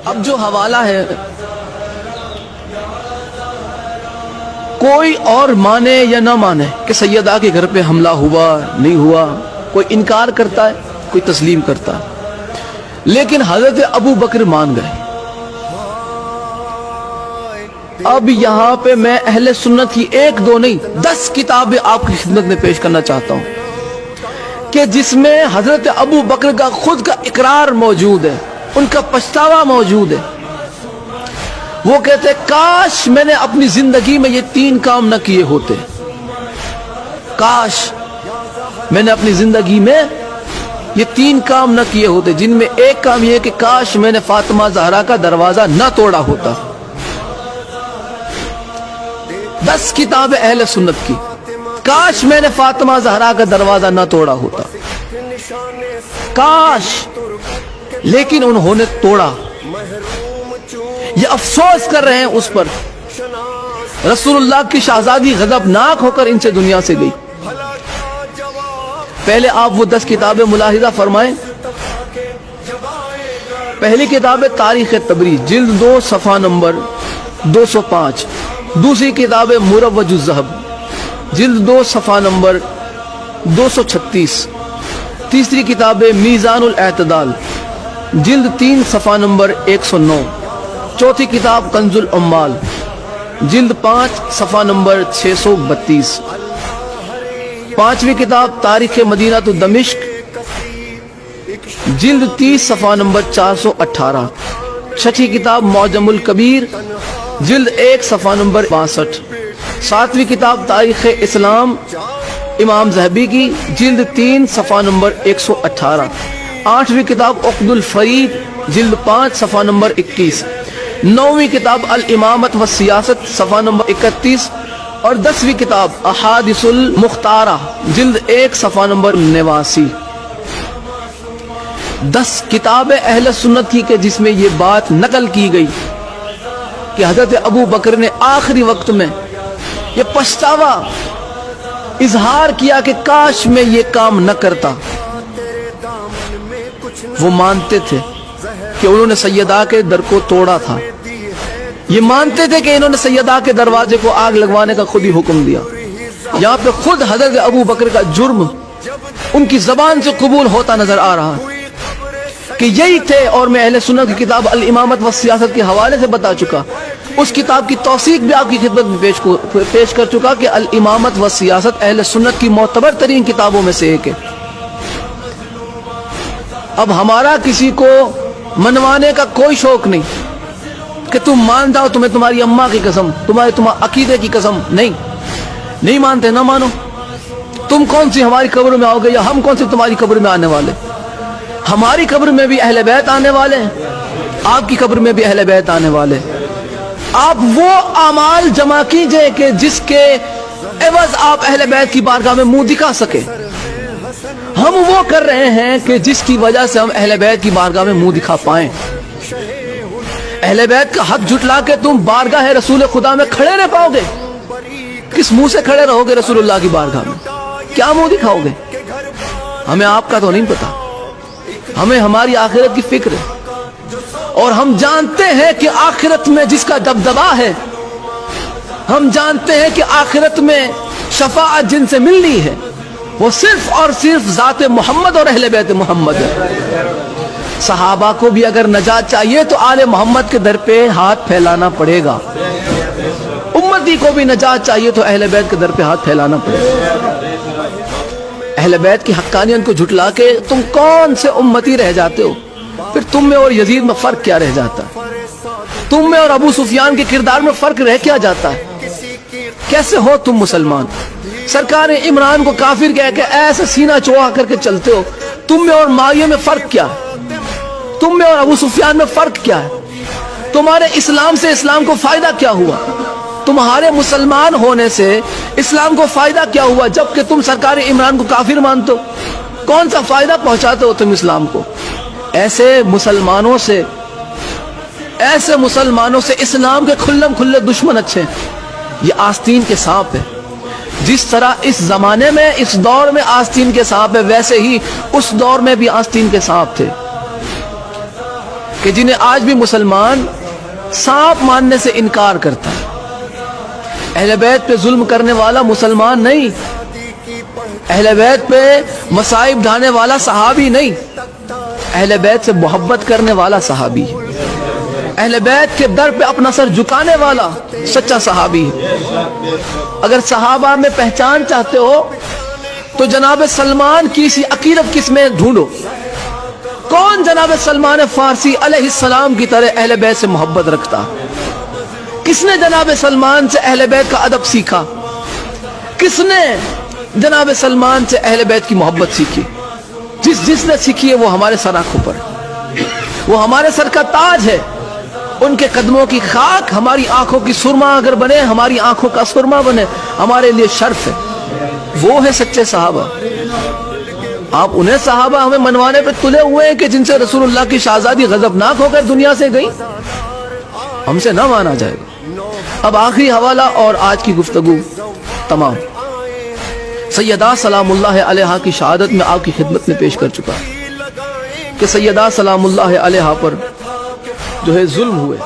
اب جو حوالہ ہے کوئی اور مانے یا نہ مانے کہ سیدہ کے گھر پہ حملہ ہوا نہیں ہوا، کوئی انکار کرتا ہے کوئی تسلیم کرتا ہے، لیکن حضرت ابو بکر مان گئے۔ اب یہاں پہ میں اہل سنت کی 1 2 نہیں 10 کتابیں آپ کی خدمت میں پیش کرنا چاہتا ہوں کہ جس میں حضرت ابو بکر کا خود کا اقرار موجود ہے، ان کا پچھتاوا موجود ہے۔ وہ کہتے ہیں کاش میں نے اپنی زندگی میں یہ 3 کام نہ کیے ہوتے، کاش میں نے اپنی زندگی میں یہ 3 کام نہ کیے ہوتے، جن میں ایک کام یہ کہ کاش میں نے فاطمہ زہرا کا دروازہ نہ توڑا ہوتا۔ 10 کتاب اہل سنت کی، کاش میں نے فاطمہ زہرا کا دروازہ نہ توڑا ہوتا، کاش، لیکن انہوں نے توڑا۔ یہ افسوس کر رہے ہیں اس پر۔ رسول اللہ کی شہزادی غضبناک ہو کر ان سے دنیا سے گئی۔ پہلے آپ وہ 10 کتابیں ملاحظہ فرمائیں۔ پہلی کتاب ہے تاریخ تبریز، جلد 2 صفحہ نمبر 205۔ دوسری کتاب ہے مروج الذہب، جلد 2 صفحہ نمبر 236۔ تیسری کتاب ہے میزان الاعتدال، جلد 3 صفحہ نمبر 109۔ چوتھی کتاب کنز العمال، جلد 5 صفحہ نمبر 632۔ پانچویں کتاب تاریخ مدینہ تو دمشق، جلد 30 صفحہ نمبر 418۔ چھٹی کتاب معجم الکبیر، جلد 1 صفحہ نمبر 62۔ ساتویں کتاب تاریخ اسلام امام ذہبی کی، جلد 3 صفحہ نمبر 118۔ آٹھویں کتاب عقد الفرید، جلد 5 صفحہ نمبر 21۔ نویں کتاب الامامت والسیاست، صفحہ نمبر 31۔ اور 10ویں کتاب احادیث المختارہ، جلد 1 صفحہ نمبر 89۔ 10 کتاب اہل سنت کی کہ جس میں یہ بات نقل کی گئی کہ حضرت ابو بکر نے آخری وقت میں یہ پچھتاوا اظہار کیا کہ کاش میں یہ کام نہ کرتا۔ وہ مانتے تھے کہ انہوں نے سیدہ کے در کو توڑا تھا، یہ مانتے تھے کہ انہوں نے سیدہ کے دروازے کو آگ لگوانے کا خود ہی حکم دیا۔ یہاں پہ خود حضرت ابو بکر کا جرم ان کی زبان سے قبول ہوتا نظر آ رہا کہ یہی تھے، اور میں اہل سنت کی کتاب الامامت والسیاست کے حوالے سے بتا چکا، اس کتاب کی توثیق بھی آپ کی خدمت میں پیش کر چکا کہ الامامت والسیاست اہل سنت کی معتبر ترین کتابوں میں سے ایک ہے۔ اب ہمارا کسی کو منوانے کا کوئی شوق نہیں کہ تم مان جاؤ، تمہیں تمہاری اماں کی قسم، تمہارے عقیدے کی قسم، نہیں مانتے، نہ مانو۔ تم کون سی ہماری قبر میں آؤ گے یا ہم کون سی تمہاری قبر میں آنے والے؟ ہماری قبر میں بھی اہل بیت آنے والے ہیں، آپ کی قبر میں بھی اہل بیت آنے والے۔ آپ وہ اعمال جمع کیجئے کہ جس کے عوض آپ اہل بیت کی بارگاہ میں منہ دکھا سکے۔ ہم وہ کر رہے ہیں کہ جس کی وجہ سے ہم اہل بیت کی بارگاہ میں منہ دکھا پائیں۔ اہل بیت کا حق جھٹلا کے تم بارگاہ رسول خدا میں کھڑے رہ پاؤ گے؟ کس منہ سے کھڑے رہو گے رسول اللہ کی بارگاہ میں؟ کیا منہ دکھاؤ گے؟ ہمیں آپ کا تو نہیں پتا، ہمیں ہماری آخرت کی فکر ہے، اور ہم جانتے ہیں کہ آخرت میں جس کا دبدبا ہے، ہم جانتے ہیں کہ آخرت میں شفاعت جن سے ملنی ہے وہ صرف اور صرف ذات محمد اور اہل بیت محمد ہے۔ صحابہ کو بھی اگر نجات چاہیے تو آل محمد کے در پہ ہاتھ پھیلانا پڑے گا، امتی کو بھی نجات چاہیے تو اہل بیت کے در پہ ہاتھ پھیلانا پڑے گا۔ اہل بیت کی حقانیت کو جھٹلا کے تم کون سے امتی رہ جاتے ہو؟ پھر تم میں اور یزید میں فرق کیا رہ جاتا ہے؟ تم میں اور ابو سفیان کے کردار میں فرق رہ کیا جاتا ہے؟ کیسے ہو تم مسلمان؟ سرکار عمران کو کافر کہہ کے ایسے سینہ چوڑا کر کے چلتے ہو، تم میں اور معاویہ میں فرق کیا ہے؟ تم میں اور ابو سفیان میں فرق کیا ہے؟ تمہارے اسلام سے اسلام کو فائدہ کیا ہوا؟ تمہارے مسلمان ہونے سے اسلام کو فائدہ کیا ہوا جبکہ تم سرکار عمران کو کافر مانتے ہو؟ کون سا فائدہ پہنچاتے ہو تم اسلام کو؟ ایسے مسلمانوں سے اسلام کے کھلم کھلے دشمن اچھے ہیں۔ یہ آستین کے سانپ ہے۔ جس طرح اس زمانے میں اس دور میں آستین کے سانپ ہے، ویسے ہی اس دور میں بھی آستین کے سانپ تھے۔ کہ جنہیں آج بھی مسلمان سانپ ماننے سے انکار کرتا ہے. اہل بیت پہ ظلم کرنے والا مسلمان نہیں، اہل بیت پہ مصائب ڈھانے والا صحابی نہیں، اہل بیت سے محبت کرنے والا صحابی، اہل بیت کے در پہ اپنا سر جھکانے والا سچا صحابی ہے. اگر صحابہ میں پہچان چاہتے ہو تو جناب سلمان کی سی عقیدت کس میں ڈھونڈو. کون جناب سلمان فارسی علیہ السلام کی طرح اہل بیت سے محبت رکھتا؟ کس نے جناب سلمان سے اہل بیت کا ادب سیکھا؟ کس نے جناب سلمان سے اہل بیت کی محبت سیکھی؟ جس نے سیکھی ہے وہ ہمارے سر آنکھوں پر، وہ ہمارے سر کا تاج ہے. ان کے قدموں کی خاک ہماری آنکھوں کی سرما اگر بنے، ہماری آنکھوں کا سرما بنے، ہمارے لیے شرف ہے. وہ ہے سچے صحابہ. آپ انہیں صحابہ ہمیں منوانے پہ تلے ہوئے ہیں کہ جن سے رسول اللہ کی شہزادی غضبناک ہو کر دنیا سے گئی. ہم سے نہ مانا جائے گا. اب آخری حوالہ اور آج کی گفتگو تمام. سیدہ سلام اللہ علیہا کی شہادت میں آپ کی خدمت میں پیش کر چکا کہ سیدہ سلام اللہ علیہا پر جو ہے ظلم ہوئے.